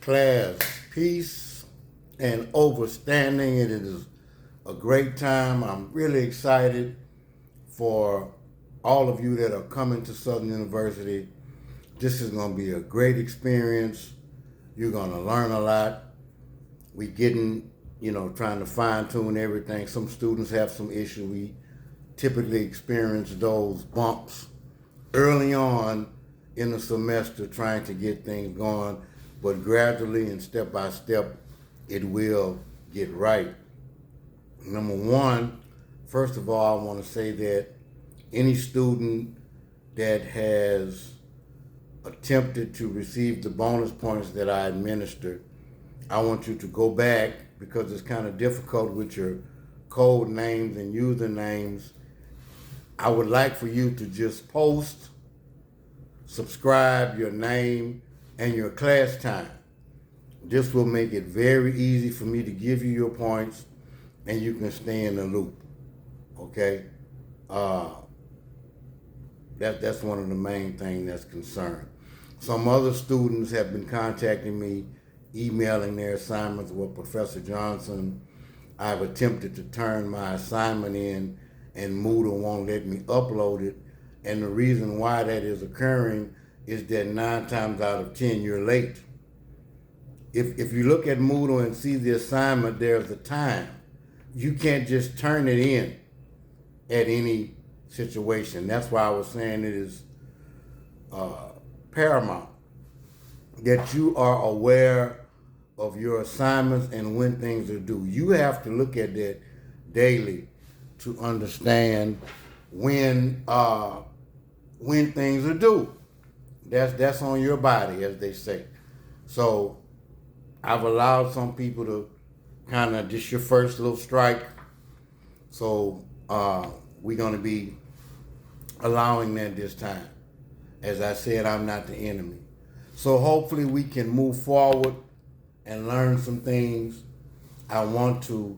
Class, peace and overstanding. It is a great time. I'm really excited for all of you that are coming to Southern University. This is going to be a great experience. You're going to learn a lot. We getting, trying to fine tune everything. Some students have some issues. We typically experience those bumps early on in the semester trying to get things going, but gradually and step by step, it will get right. Number one, first of all, I want to say that any student that has attempted to receive the bonus points that I administered, I want you to go back because it's kind of difficult with your code names and usernames. I would like for you to just post, subscribe your name and your class time. This will make it very easy for me to give you your points and you can stay in the loop. Okay? That's one of the main things that's concerned. Some other students have been contacting me, emailing their assignments with Professor Johnson. I've attempted to turn my assignment in and Moodle won't let me upload it. And the reason why that is occurring is that 9 times out of 10 you're late. If you look at Moodle and see the assignment, there's a time. You can't just turn it in at any situation. That's why I was saying it is paramount that you are aware of your assignments and when things are due. You have to look at that daily to understand when things are due. That's on your body, as they say. So I've allowed some people to kind of, just your first little strike. So we're going to be allowing that this time. As I said, I'm not the enemy. So hopefully we can move forward and learn some things. I want to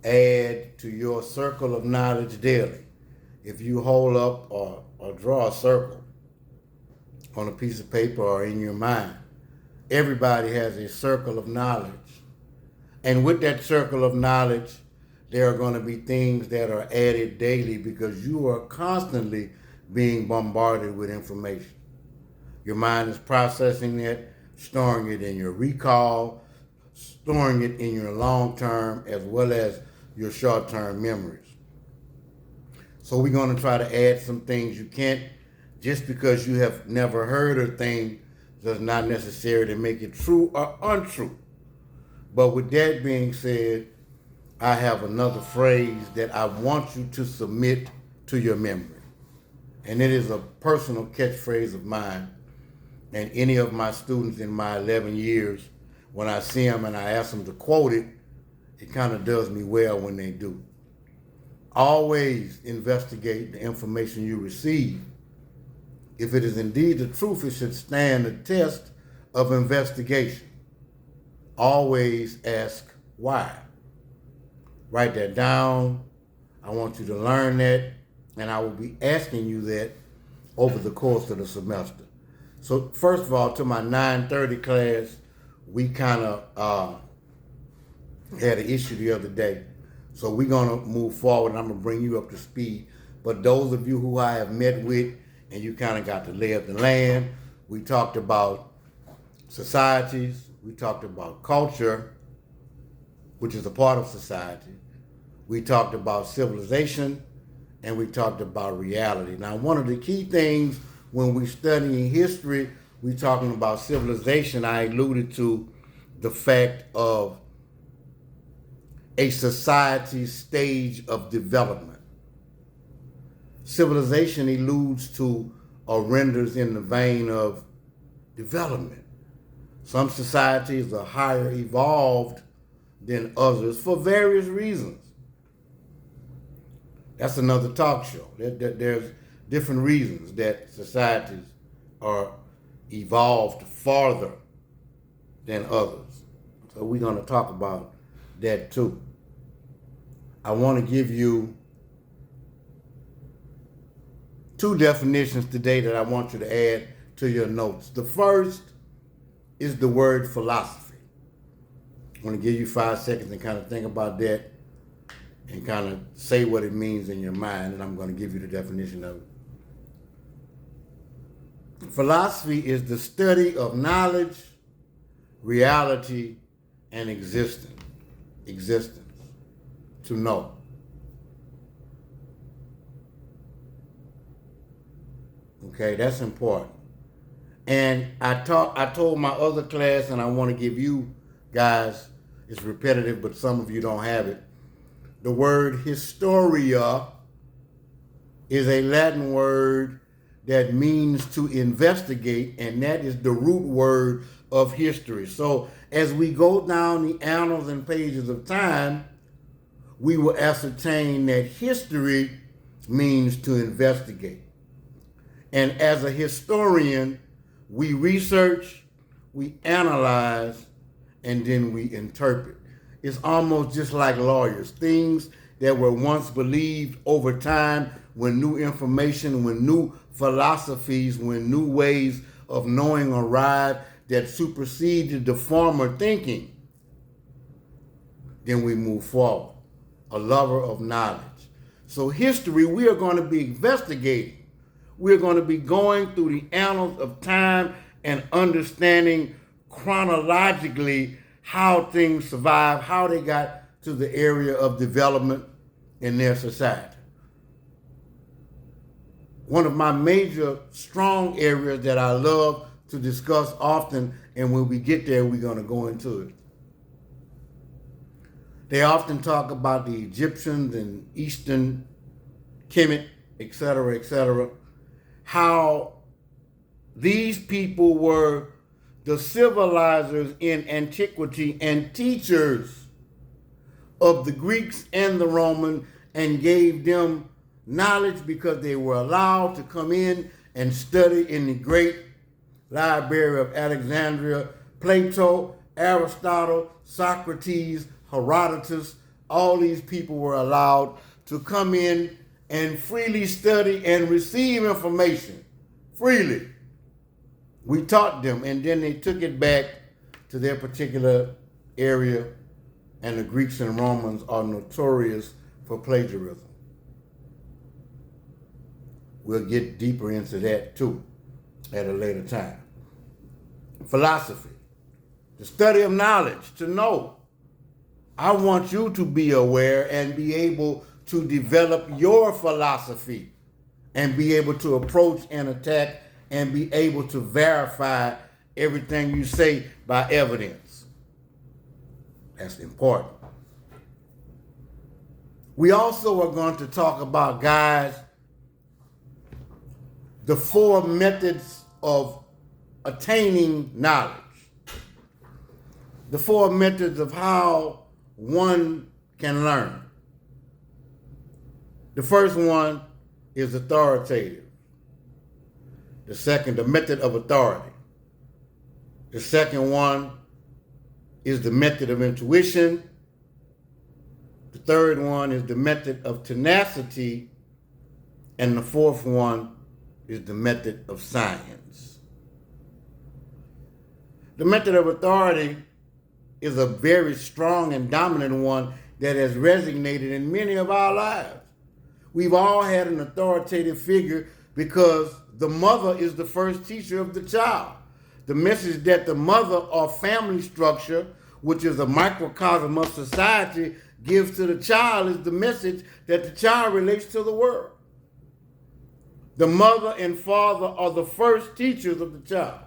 add to your circle of knowledge daily. If you hold up or draw a circle on a piece of paper or in your mind, everybody has a circle of knowledge. And with that circle of knowledge, there are going to be things that are added daily because you are constantly being bombarded with information. Your mind is processing it, storing it in your recall, storing it in your long-term as well as your short-term memories. So we're going to try to add some things. You can't, just because you have never heard a thing does not necessarily make it true or untrue. But with that being said, I have another phrase that I want you to submit to your memory. And it is a personal catchphrase of mine. And any of my students in my 11 years, when I see them and I ask them to quote it, it kind of does me well when they do. Always investigate the information you receive. If it is indeed the truth, it should stand the test of investigation. Always ask why. Write that down. I want you to learn that, and I will be asking you that over the course of the semester. So first of all, to my 9:30 class, we kind of had an issue the other day. So we're going to move forward, and I'm going to bring you up to speed. But those of you who I have met with, and you kind of got to lay of the land, we talked about societies, we talked about culture, which is a part of society. We talked about civilization, and we talked about reality. Now, one of the key things when we studying history, we talking about civilization, I alluded to the fact of a society's stage of development. Civilization alludes to or renders in the vein of development. Some societies are higher evolved than others for various reasons. That's another talk show. There's different reasons that societies are evolved farther than others. So we're going to talk about that too. I want to give you 2 definitions today that I want you to add to your notes. The first is the word philosophy. I'm going to give you 5 seconds and kind of think about that and kind of say what it means in your mind, and I'm going to give you the definition of it. Philosophy is the study of knowledge, reality, and existence. To know. Okay, that's important. And I told my other class, and I want to give you guys, it's repetitive, but some of you don't have it. The word historia is a Latin word that means to investigate, and that is the root word of history. So as we go down the annals and pages of time, we will ascertain that history means to investigate. And as a historian, we research, we analyze, and then we interpret. It's almost just like lawyers. Things that were once believed over time, when new information, when new philosophies, when new ways of knowing arrived that superseded the former thinking, then we move forward. A lover of knowledge. So history, we are going to be investigating. We're going to be going through the annals of time and understanding chronologically how things survived, how they got to the area of development in their society. One of my major strong areas that I love to discuss often, and when we get there, we're going to go into it. They often talk about the Egyptians and Eastern Kemet, etc., how these people were the civilizers in antiquity and teachers of the Greeks and the Romans, and gave them knowledge because they were allowed to come in and study in the great library of Alexandria. Plato, Aristotle, Socrates, Herodotus, all these people were allowed to come in and freely study and receive information freely. We taught them, and then they took it back to their particular area, and the Greeks and Romans are notorious for plagiarism. We'll get deeper into that too at a later time. Philosophy, the study of knowledge, to know. I want you to be aware and be able to develop your philosophy and be able to approach and attack and be able to verify everything you say by evidence. That's important. We also are going to talk about, guys, the 4 methods of attaining knowledge. The 4 methods of how one can learn. The first one is authoritative. The second, the method of authority. The second one is the method of intuition. The third one is the method of tenacity. And the fourth one is the method of science. The method of authority is a very strong and dominant one that has resonated in many of our lives. We've all had an authoritative figure because the mother is the first teacher of the child. The message that the mother or family structure, which is a microcosm of society, gives to the child is the message that the child relates to the world. The mother and father are the first teachers of the child.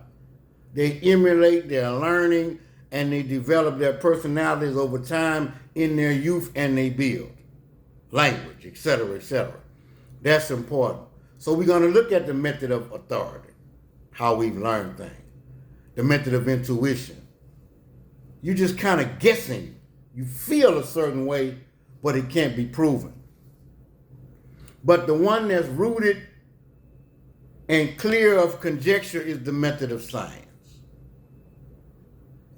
They emulate their learning and they develop their personalities over time in their youth, and they build language, etc. That's important. So we're going to look at the method of authority, how we've learned things. The method of intuition. You're just kind of guessing. You feel a certain way, but it can't be proven. But the one that's rooted and clear of conjecture is the method of science.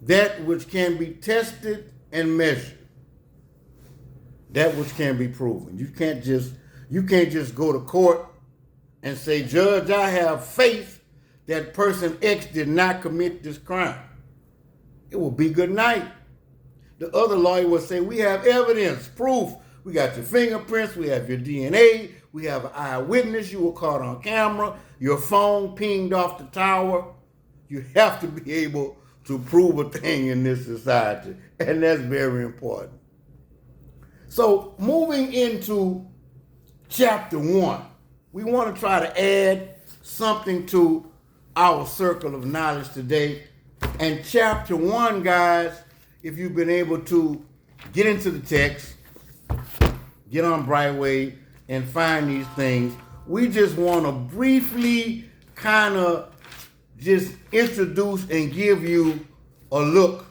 That which can be tested and measured. That which can be proven. You can't just go to court and say, Judge, I have faith that person X did not commit this crime. it will be good night. The other lawyer will say, we have evidence, proof. We got your fingerprints, we have your DNA, we have an eyewitness, you were caught on camera, your phone pinged off the tower. You have to be able to prove a thing in this society, and that's very important. So moving into chapter 1, we want to try to add something to our circle of knowledge today. And chapter 1, guys, if you've been able to get into the text, get on Brightway and find these things, we just want to briefly kind of just introduce and give you a look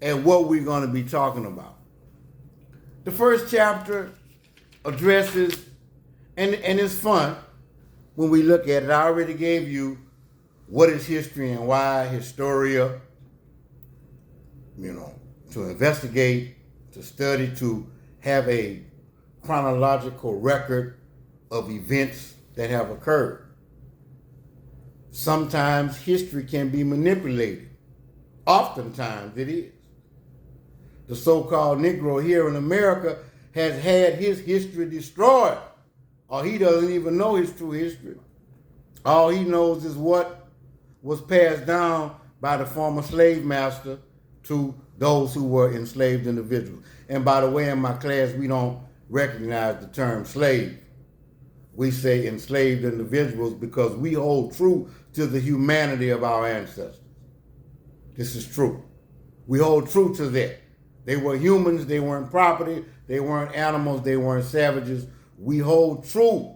at what we're going to be talking about. The first chapter addresses, and it's fun when we look at it. I already gave you what is history and why Historia, to investigate, to study, to have a chronological record of events that have occurred. Sometimes history can be manipulated. Oftentimes it is. The so-called Negro here in America has had his history destroyed, or he doesn't even know his true history. All he knows is what was passed down by the former slave master to those who were enslaved individuals. And by the way, in my class, we don't recognize the term slave. We say enslaved individuals because we hold true to the humanity of our ancestors. This is true. We hold true to that. They were humans, they weren't property, they weren't animals, they weren't savages. We hold true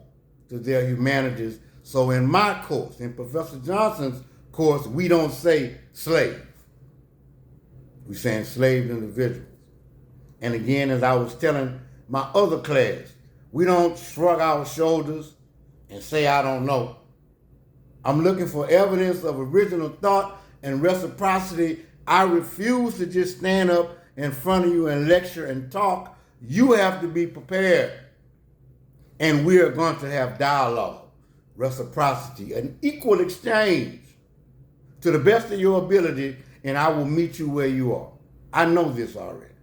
to their humanities. So in my course, in Professor Johnson's course, we don't say slave. We say enslaved individuals. And again, as I was telling my other class, we don't shrug our shoulders and say, I don't know. I'm looking for evidence of original thought and reciprocity. I refuse to just stand up in front of you and lecture and talk. You have to be prepared. And we are going to have dialogue, reciprocity, an equal exchange to the best of your ability, and I will meet you where you are. I know this already.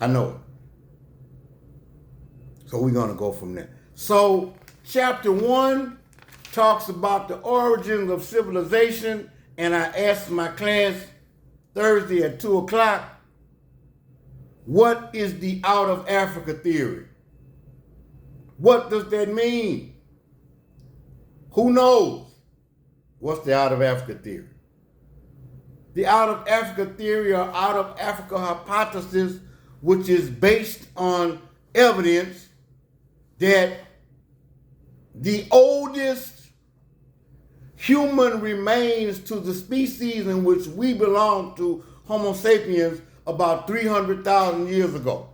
I know it. So we're going to go from there. So chapter 1 talks about the origins of civilization, and I asked my class Thursday at 2 o'clock, what is the out of Africa theory? What does that mean? Who knows? What's the out of Africa theory? The out of Africa theory or out of Africa hypothesis, which is based on evidence that the oldest human remains to the species in which we belong to, Homo sapiens, about 300,000 years ago,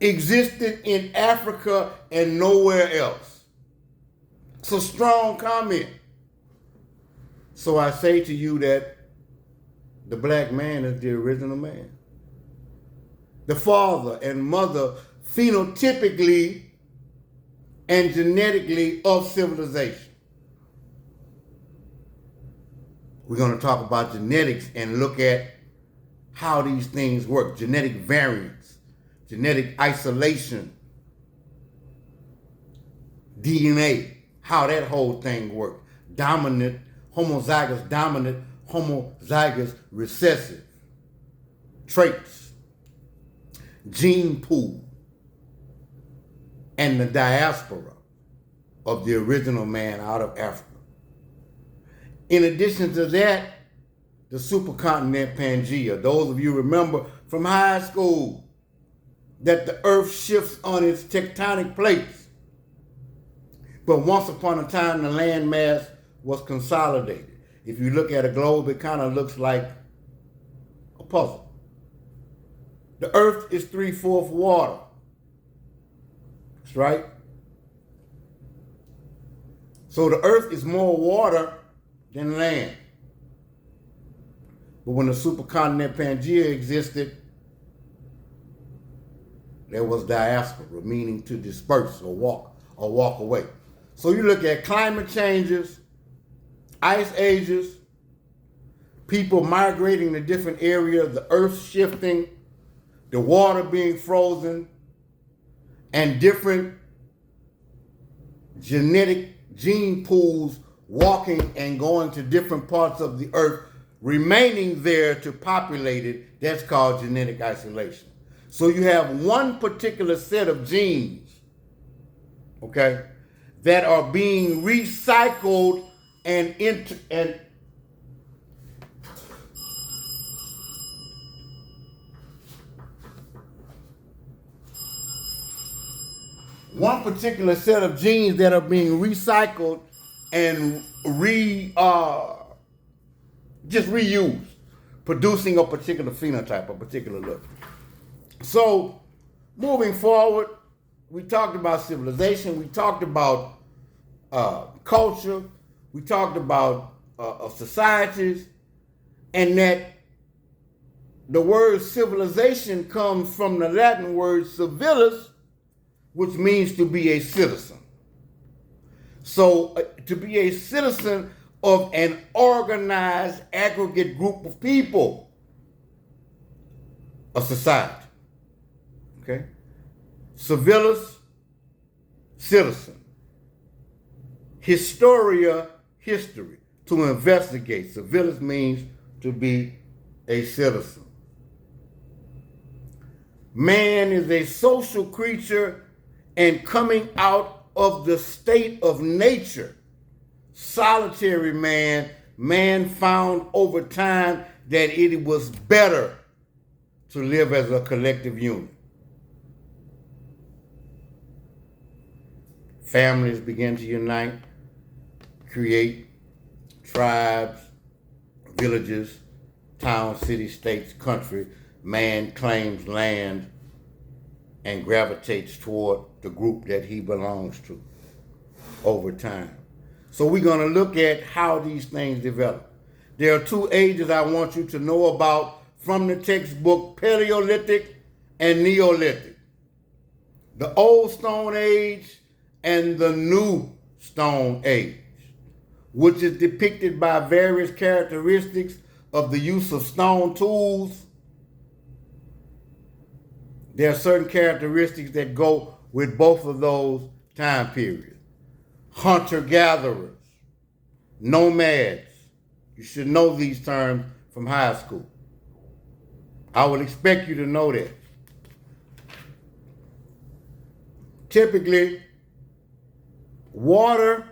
existed in Africa and nowhere else. It's a strong comment. So I say to you that the black man is the original man. The father and mother phenotypically and genetically of civilization. We're going to talk about genetics and look at how these things work. Genetic variants, genetic isolation, DNA, how that whole thing works. Dominant, homozygous dominant, homozygous recessive traits, gene pool, and the diaspora of the original man out of Africa. In addition to that, the supercontinent Pangea. Those of you remember from high school that the earth shifts on its tectonic plates. But once upon a time, the landmass was consolidated. If you look at a globe, it kind of looks like a puzzle. The earth is 3/4 water. That's right. So the earth is more water than land. But when the supercontinent Pangea existed, there was diaspora, meaning to disperse or walk away. So you look at climate changes, ice ages, people migrating to different areas, the earth shifting, the water being frozen, and different genetic gene pools walking and going to different parts of the earth, remaining there to populate it. That's called genetic isolation. So you have one particular set of genes, okay, that are being recycled and one particular set of genes that are being recycled and just reused, producing a particular phenotype, a particular look. So, moving forward, we talked about civilization, we talked about culture, we talked about societies, and that the word civilization comes from the Latin word civilis, which means to be a citizen. So, to be a citizen of an organized aggregate group of people, a society. Okay? Civilis, citizen. Historia, history. To investigate. Civilis means to be a citizen. Man is a social creature, and coming out of the state of nature, solitary man found over time that it was better to live as a collective unit. Families began to unite, create tribes, villages, towns, cities, states, country. Man claims land and gravitates toward the group that he belongs to over time. So we're going to look at how these things develop. There are two ages I want you to know about from the textbook, Paleolithic and Neolithic. The Old Stone Age and the New Stone Age, which is depicted by various characteristics of the use of stone tools. There are certain characteristics that go with both of those time periods. Hunter-gatherers, nomads. You should know these terms from high school. I would expect you to know that. Typically, water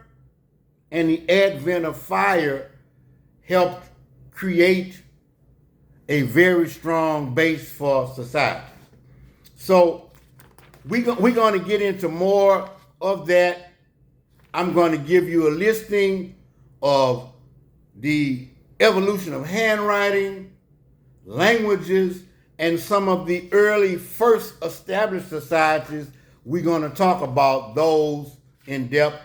and the advent of fire helped create a very strong base for society. So we're going to get into more of that. I'm going to give you a listing of the evolution of handwriting, languages, and some of the early first established societies. We're going to talk about those in depth,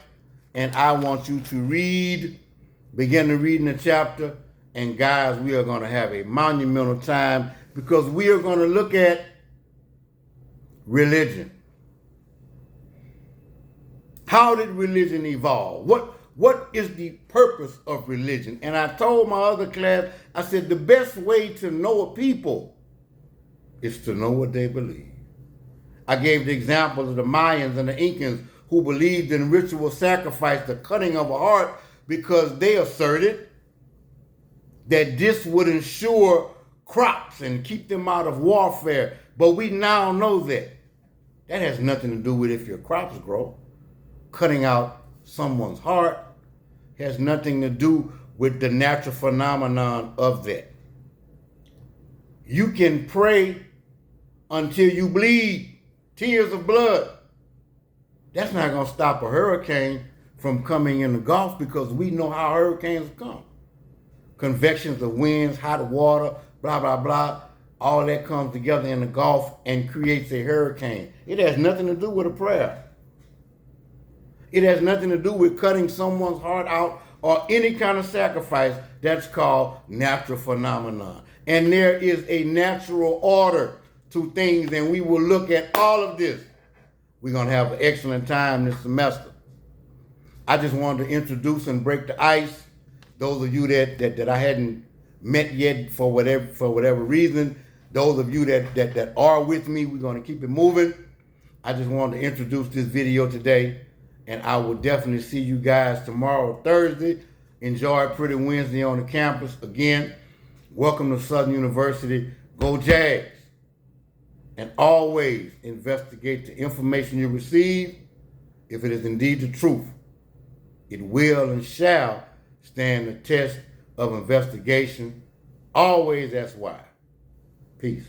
and I want you to begin to read in the chapter. And guys, we are going to have a monumental time because we are going to look at religion. How did religion evolve? What is the purpose of religion? And I told my other class, I said, the best way to know a people is to know what they believe. I gave the example of the Mayans and the Incans who believed in ritual sacrifice, the cutting of a heart, because they asserted that this would ensure crops and keep them out of warfare. But we now know that has nothing to do with if your crops grow. Cutting out someone's heart has nothing to do with the natural phenomenon of that. You can pray until you bleed, tears of blood. That's not going to stop a hurricane from coming in the Gulf because we know how hurricanes come. Convections of winds, hot water, blah, blah, blah. All that comes together in the Gulf and creates a hurricane. It has nothing to do with a prayer. It has nothing to do with cutting someone's heart out or any kind of sacrifice. That's called natural phenomenon. And there is a natural order to things, and we will look at all of this. We're going to have an excellent time this semester. I just wanted to introduce and break the ice. Those of you that I hadn't met yet for whatever reason. Those of you that are with me, we're going to keep it moving. I just wanted to introduce this video today, and I will definitely see you guys tomorrow, Thursday. Enjoy Pretty Wednesday on the campus. Again, welcome to Southern University. Go Jags. And always investigate the information you receive. If it is indeed the truth, it will and shall stand the test of investigation. Always ask why. Peace.